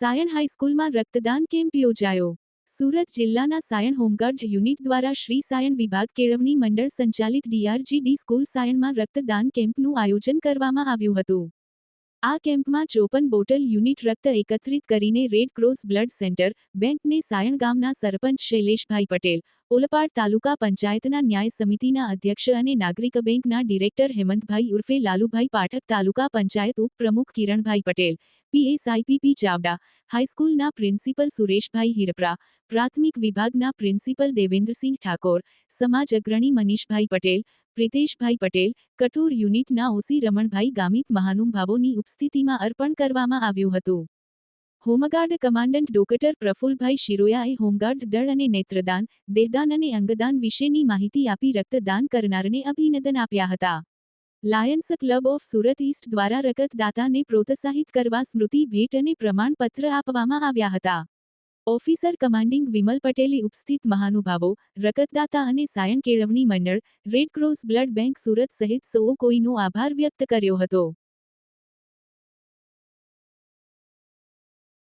સાયણ હાઈસ્કૂલમાં રક્તદાન કેમ્પ યોજાયો. સુરત જિલ્લાના સાયણ હોમગાર્ડ્સ યુનિટ દ્વારા શ્રી સાયણ વિભાગ કેળવણી મંડળ સંચાલિત DRGD સ્કૂલ સાયણમાં રક્તદાન કેમ્પનું આયોજન કરવામાં આવ્યું હતું. આ કેમ્પમાં 54 બોટલ યુનિટ રક્ત એકત્રિત કરીને રેડ ક્રોસ બ્લડ સેન્ટર, બેંકને સાયણ ગામના સરપંચ શૈલેષભાઈ પટેલ, ઓલપાડ તાલુકા પંચાયતના ન્યાય સમિતિના અધ્યક્ષ અને નાગરિક બેંકના ડિરેક્ટર હેમંતભાઈ ઉર્ફે લાલુભાઈ પાઠક, તાલુકા પંચાયત ઉપપ્રમુખ કિરણભાઈ પટેલ, PSIPP ચાવડા, હાઈસ્કૂલના પ્રિન્સિપલ સુરેશભાઈ હિરપરા, પ્રાથમિક વિભાગના પ્રિન્સિપલ દેવેન્દ્રસિંહ ઠાકોર, સમાજ અગ્રણી મનીષભાઈ પટેલ, પ્રિતેશભાઈ પટેલ, કઠોર યુનિટના OC રમણભાઈ ગામિત મહાનુભાવોની ઉપસ્થિતિમાં અર્પણ કરવામાં આવ્યું હતું. હોમગાર્ડ કમાન્ડન્ટ ડોક્ટર પ્રફુલભાઈ શિરોયાએ હોમગાર્ડ્સ દળ અને નેત્રદાન, દેહદાન અને અંગદાન વિશેની માહિતી આપી રક્તદાન કરનારને અભિનંદન આપ્યા હતા. Lions club of Surat East દ્વારા રક્તદાતાને પ્રોત્સાહિત કરવા સ્મૃતિ ભેટ અને પ્રમાણપત્ર આપવામાં આવ્યા હતા. ઓફિસર કમાન્ડિંગ વિમલ પટેલે ઉપસ્થિત મહાનુભાવો, રક્તદાતા અને સાયણ કેળવણી મંડળ, red cross blood bank Surat સહિત સૌ કોઈનો આભાર વ્યક્ત કર્યો હતો.